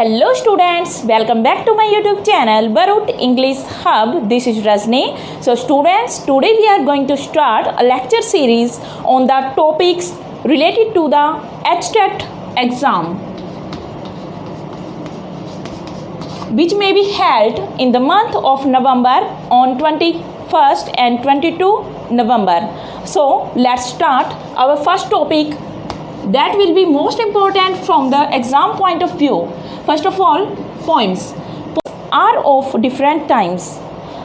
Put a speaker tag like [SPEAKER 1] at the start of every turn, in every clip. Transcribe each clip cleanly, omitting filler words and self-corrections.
[SPEAKER 1] Hello students, welcome back to my YouTube channel Barut English Hub. This is Rajni. So students, today we are going to start a lecture series on the topics related to the HTET exam, which may be held in the month of November on 21st and 22 November. So let's start our first topic that will be most important from the exam point of view. First of all, poems are of different times.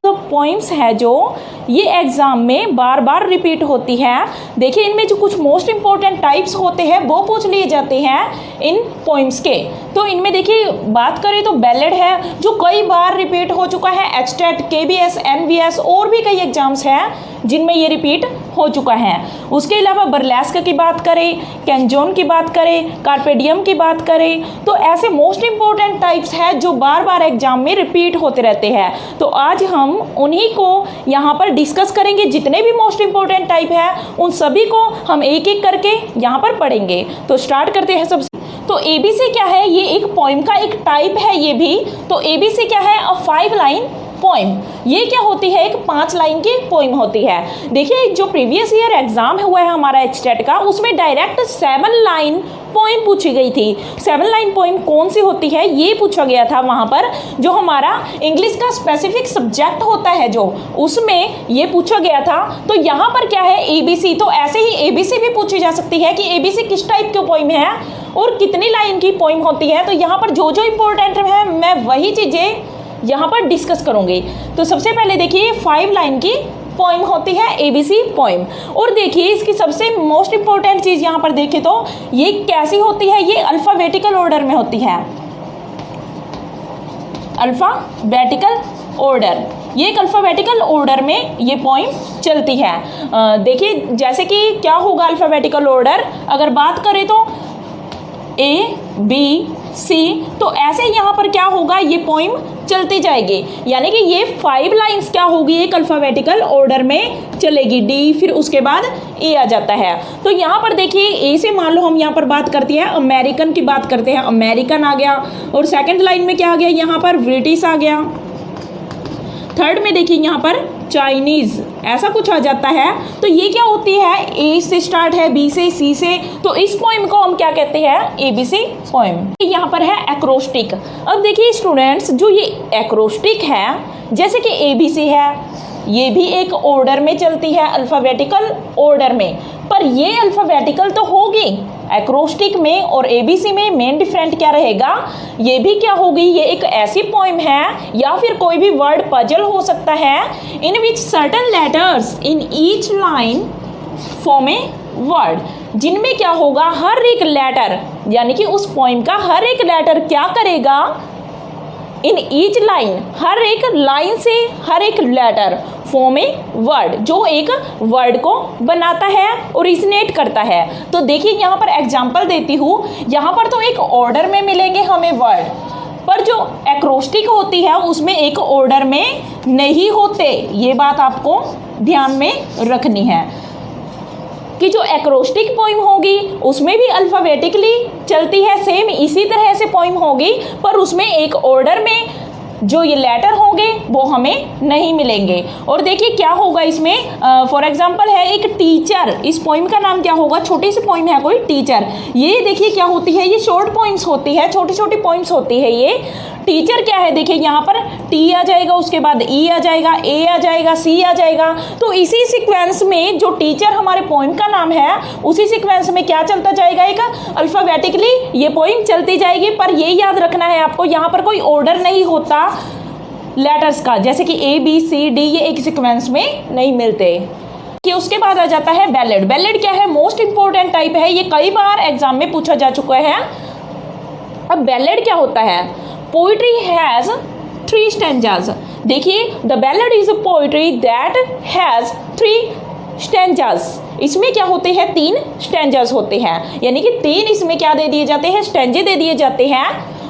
[SPEAKER 1] तो poems है जो ये exam में बार बार repeat होती है। देखिए इनमें जो कुछ मोस्ट इम्पॉर्टेंट टाइप्स होते हैं वो पूछ लिए जाते हैं इन पोइम्स के। तो इनमें देखिए बात करें तो बैलेड है जो कई बार रिपीट हो चुका है। एचटेट, केबीएस, एनवीएस और भी कई एग्जाम्स हैं जिनमें ये रिपीट हो चुका है। उसके अलावा बर्लेस्क की बात करें, कैंजोन की बात करें, कार्पेडियम की बात करें, तो ऐसे मोस्ट इम्पॉर्टेंट टाइप्स हैं जो बार बार एग्जाम में रिपीट होते रहते हैं। तो आज हम उन्हीं को यहाँ पर डिस्कस करेंगे। जितने भी मोस्ट इम्पॉर्टेंट टाइप है उन सभी को हम एक एक करके यहाँ पर पढ़ेंगे। तो स्टार्ट करते हैं सबसे। तो एबीसी क्या है? ये एक पोइम का एक टाइप है ये भी। तो एबीसी क्या है? अ 5 लाइन पोइम। ये क्या होती है? एक 5 लाइन की पोइम होती है। देखिए जो प्रीवियस ईयर एग्जाम हुआ है हमारा एचटेट का, उसमें डायरेक्ट 7 लाइन पोइम पूछी गई थी। 7 लाइन पोइम कौन सी होती है ये पूछा गया था वहाँ पर। जो हमारा इंग्लिश का स्पेसिफिक सब्जेक्ट होता है जो, उसमें ये पूछा गया था। तो यहाँ पर क्या है? एबीसी। तो ऐसे ही एबीसी भी पूछी जा सकती है कि एबीसी किस टाइप की पोइम है और कितनी लाइन की पोइम होती है। तो यहाँ पर जो जो इम्पोर्टेंट है मैं वही चीज़ें यहाँ पर डिस्कस करूँगी। तो सबसे पहले देखिए 5 लाइन की पोइम होती है एबीसी पोइम। और देखिए इसकी सबसे मोस्ट इम्पोर्टेंट चीज़ यहाँ पर देखें तो ये कैसी होती है? ये अल्फ़ाबेटिकल ऑर्डर में होती है। अल्फ़ाबेटिकल ऑर्डर, ये एक अल्फ़ाबेटिकल ऑर्डर में ये पोइम चलती है। देखिए जैसे कि क्या होगा अल्फ़ाबेटिकल ऑर्डर, अगर बात करें तो ए बी सी, तो ऐसे यहाँ पर क्या होगा? ये पोइम चलती जाएगी। यानी कि ये 5 लाइंस क्या होगी? एक अल्फ़ाबेटिकल ऑर्डर में चलेगी। डी, फिर उसके बाद ए आ जाता है। तो यहाँ पर देखिए ए से मान लो हम यहाँ पर बात करते हैं अमेरिकन की, बात करते हैं अमेरिकन आ गया। और सेकंड लाइन में क्या आ गया? यहाँ पर ब्रिटिश आ गया। थर्ड में देखिए यहाँ पर चाइनीज़, ऐसा कुछ आ जाता है। तो ये क्या होती है? ए से स्टार्ट है, बी से, सी से। तो इस पोइम को हम क्या कहते हैं? ABC poem. यहाँ पर है एक्रोस्टिक। अब देखिए स्टूडेंट्स, जो ये एक्रोस्टिक है जैसे कि एबीसी है, ये भी एक ऑर्डर में चलती है, अल्फ़ाबेटिकल ऑर्डर में। पर ये अल्फ़ाबेटिकल तो होगी एक्रोस्टिक में, और एबीसी में मेन डिफरेंट क्या रहेगा? ये भी क्या होगी? ये एक ऐसी पोइम है या फिर कोई भी वर्ड पजल हो सकता है in which certain letters in each line form a word, जिनमें क्या होगा? हर एक लेटर, यानी कि उस पोइम का हर एक लेटर क्या करेगा? इन ईच लाइन, हर एक लाइन से हर एक लेटर फॉर्म ए वर्ड, जो एक वर्ड को बनाता है, ओरिजिनेट करता है। तो देखिए यहाँ पर एग्जांपल देती हूँ। यहाँ पर तो एक ऑर्डर में मिलेंगे हमें वर्ड, पर जो एक्रोस्टिक होती है उसमें एक ऑर्डर में नहीं होते। ये बात आपको ध्यान में रखनी है कि जो एक्रोस्टिक पोइम होगी उसमें भी अल्फ़ाबेटिकली चलती है, सेम इसी तरह से पोइम होगी, पर उसमें एक ऑर्डर में जो ये लेटर होंगे वो हमें नहीं मिलेंगे। और देखिए क्या होगा इसमें, फॉर एग्जांपल है एक टीचर। इस पोइम का नाम क्या होगा? छोटी सी पोइम है कोई, टीचर। ये देखिए क्या होती है? ये शॉर्ट पोइम्स होती है, छोटी छोटी पोइम्स होती है ये। टीचर क्या है? देखिए यहाँ पर टी आ जाएगा, उसके बाद ई आ जाएगा, ए आ जाएगा, सी आ जाएगा। तो इसी सीक्वेंस में जो टीचर हमारे पोइम का नाम है, उसी सीक्वेंस में क्या चलता जाएगा? एक अल्फ़ाबेटिकली ये पोइम चलती जाएगी। पर ये याद रखना है आपको, यहाँ पर कोई ऑर्डर नहीं होता लेटर्स का, जैसे कि ए बी सी डी ये एक सीक्वेंस में नहीं मिलते। कि उसके बाद आ जाता है बैलेड। बैलेड क्या है? मोस्ट इंपॉर्टेंट टाइप है, ये कई बार एग्जाम में पूछा जा चुका है। अब बैलेड क्या होता है? Poetry has 3 stanzas. देखिए the ballad is a poetry that has 3 stanzas. इसमें क्या होते हैं? 3 स्टैंजाज होते हैं, यानी कि 3 इसमें क्या दे दिए जाते हैं? स्टैंजे दे दिए जाते हैं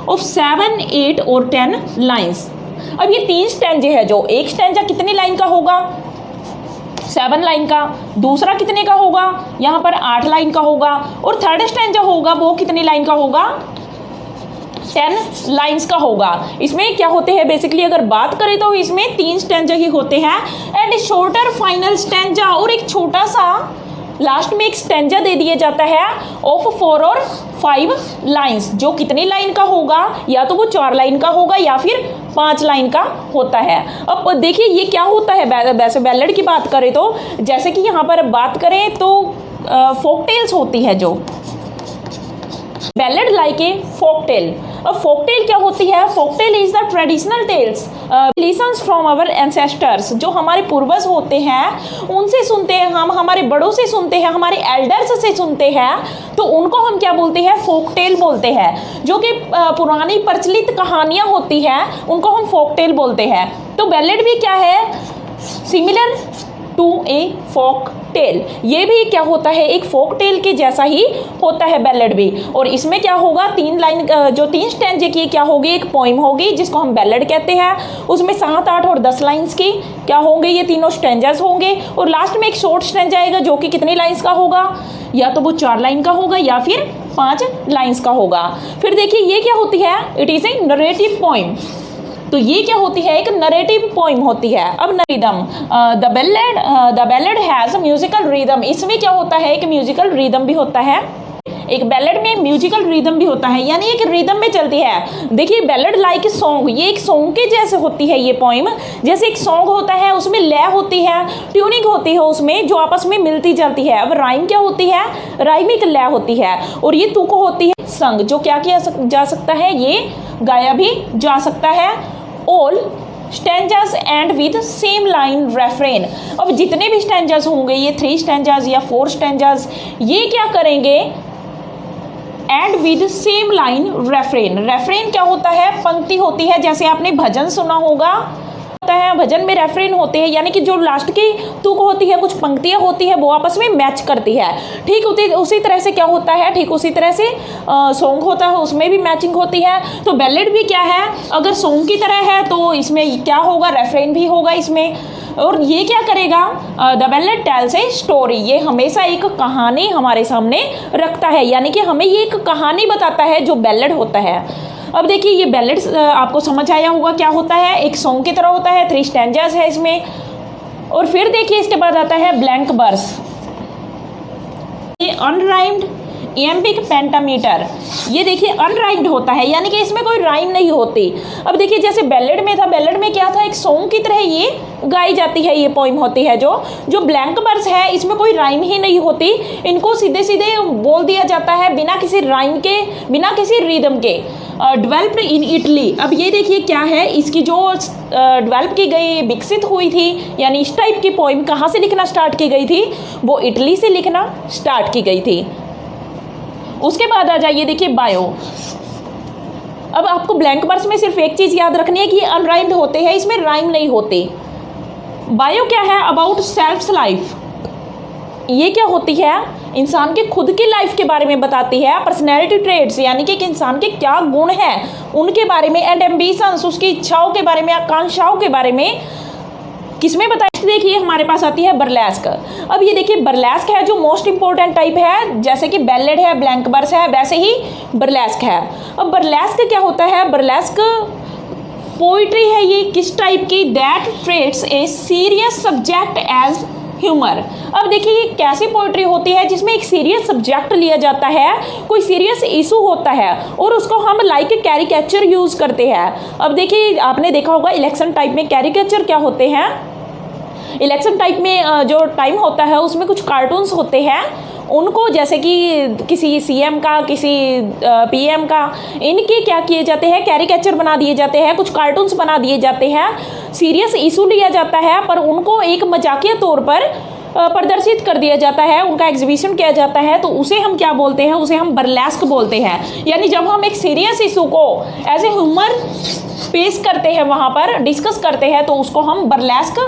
[SPEAKER 1] ऑफ 7, 8 और 10 लाइन्स। अब ये 3 स्टैंजे है, जो एक स्टैंजा कितनी लाइन का होगा? 7 लाइन का। दूसरा कितने का होगा? यहाँ पर 8 लाइन का होगा। और थर्ड स्टैंजा होगा वो कितनी लाइन का होगा? 10 लाइंस का होगा। इसमें क्या होते हैं बेसिकली अगर बात करें तो इसमें 3 स्टैंजा ही होते हैं एंड शॉर्टर फाइनल स्टैंजा, और एक छोटा सा लास्ट में एक स्टैंजा दे दिया जाता है ऑफ 4 और 5 लाइंस, जो कितनी लाइन का होगा, या तो वो 4 लाइन का होगा या फिर 5 लाइन का होता है। अब देखिए ये क्या होता है, वैसे बैलेड की बात करें तो जैसे कि यहाँ पर बात करें तो फोक टेल्स होती है जो ballad like a folk tale. अब फोक टेल क्या होती है? Folk tale is the traditional tales listens from our ancestors, जो हमारे पूर्वज होते हैं उनसे सुनते हैं हम, हमारे बड़ों से सुनते हैं, हमारे एल्डर्स से सुनते हैं, तो उनको हम क्या बोलते हैं? फोक टेल बोलते हैं। जो कि पुरानी प्रचलित कहानियाँ होती हैं उनको हम फोक टेल बोलते हैं। तो बैलेड भी क्या है? Similar to a folk tale, ये भी क्या होता है? एक फोक टेल के जैसा ही होता है बैलेड भी। और इसमें क्या होगा? 3 लाइन जो 3 स्टैंजे की क्या होगी? एक पोइम होगी जिसको हम बैलेड कहते हैं, उसमें 7, 8 और 10 लाइंस की क्या होंगे? ये तीनों स्टैंजास होंगे, और लास्ट में एक शॉर्ट स्टैंजा आएगा जो कि कितनी लाइंस का होगा? या तो वो 4 लाइन का होगा या फिर 5 लाइंस का होगा। फिर देखिए ये क्या होती है? It is a narrative poem. तो ये क्या होती है? एक नरेटिव पोइम होती है। अब rhythm, the ballad has musical rhythm, इसमें क्या होता है? एक म्यूजिकल रिदम भी होता है। एक बैलेड में म्यूजिकल रिदम भी होता है, यानी एक रिदम में चलती है। देखिए बैलेड लाइक सॉन्ग, ये एक सॉन्ग के जैसे होती है ये पोइम। जैसे एक सॉन्ग होता है उसमें लय होती है, ट्यूनिंग होती है उसमें, जो आपस में मिलती जाती है। अब राइम क्या होती है? राइम एक लय होती है, और ये तुक होती है संग, जो क्या किया जा सकता है? ये गाया भी जा सकता है। All stanzas and with same line refrain, अब जितने भी स्टैंजास होंगे, ये 3 स्टैंजास या 4 स्टैंजास, ये क्या करेंगे? And with same line refrain. Refrain क्या होता है? पंक्ति होती है, जैसे आपने भजन सुना होगा, है भजन में रेफरेन होते हैं, यानी कि जो लास्ट की तुक होती है, कुछ पंक्तियां होती है, वो आपस में मैच करती है। ठीक उसी तरह से क्या होता है? ठीक उसी तरह से सॉन्ग होता है, उसमें भी मैचिंग होती है। तो बैलेड भी क्या है? अगर सॉन्ग की तरह है तो इसमें क्या होगा? रेफरेन भी होगा इसमें। और ये क्या करेगा? The ballad tales a story, ये हमेशा एक कहानी हमारे सामने रखता है, यानी कि हमें ये एक कहानी बताता है जो बैलेड होता है। अब देखिए ये बैलेड आपको समझ आया होगा क्या होता है? एक सॉन्ग की तरह होता है, 3 स्टैंजास है इसमें। और फिर देखिए इसके बाद आता है ब्लैंक वर्स, ये अनराइम्ड इयम्बिक पेंटामीटर। ये देखिए अनराइम्ड होता है, यानी कि इसमें कोई राइम नहीं होती। अब देखिए जैसे बैलेड में था, बैलेड में क्या था? एक सॉन्ग की तरह ये गाई जाती है, ये पोइम होती है। जो ब्लैंक वर्स है इसमें कोई राइम ही नहीं होती, इनको सीधे सीधे बोल दिया जाता है बिना किसी राइम के, बिना किसी रिदम के। डेवलप्ड इन इटली, अब ये देखिए क्या है, इसकी जो डेवलप की गई, विकसित हुई थी, यानी इस टाइप की पोइम कहाँ से लिखना स्टार्ट की गई थी? वो इटली से लिखना स्टार्ट की गई थी। उसके बाद आ जाइए देखिए बायो। अब आपको ब्लैंक वर्स में सिर्फ एक चीज़ याद रखनी है कि अनराइम्ड होते हैं, इसमें राइम नहीं होते। बायो क्या है? अबाउट सेल्फ लाइफ, ये क्या होती है? इंसान के खुद की लाइफ के बारे में बताती है। पर्सनैलिटी ट्रेड्स, यानी कि एक इंसान के क्या गुण हैं उनके बारे में, एंड एम्बिशंस, उसकी इच्छाओं के बारे में, आकांक्षाओं के बारे में किसमें बताया? देखिए हमारे पास आती है बर्लेस्क। अब ये देखिए बर्लेस्क है जो मोस्ट इंपॉर्टेंट टाइप है, जैसे कि बैलेड है, ब्लैंक वर्स है, वैसे ही बर्लेस्क है। अब बर्लेस्क क्या होता है? बर्लेस्क पोइट्री है ये किस टाइप की? That treats a serious subject as humour. अब देखिए ये कैसी पोइट्री होती है जिसमें एक सीरियस सब्जेक्ट लिया जाता है, कोई सीरियस इशू होता है, और उसको हम लाइक कैरिकेचर यूज़ करते हैं। अब देखिए आपने देखा होगा इलेक्शन टाइप में कैरिकेचर क्या होते हैं? इलेक्शन टाइप में जो टाइम होता है उसमें कुछ कार्टून्स होते हैं, उनको जैसे कि किसी सीएम का, किसी पीएम का, इनके क्या किए जाते हैं? कैरिकेचर बना दिए जाते हैं, कुछ कार्टून्स बना दिए जाते हैं। सीरियस इशू लिया जाता है पर उनको एक मजाकिया तौर पर प्रदर्शित कर दिया जाता है, उनका एग्जीबिशन किया जाता है, तो उसे हम क्या बोलते हैं? उसे हम बर्लेस्क बोलते हैं। यानी जब हम एक सीरियस इशू को एज ए ह्यूमर पेश करते हैं, वहाँ पर डिस्कस करते हैं, तो उसको हम बर्लेस्क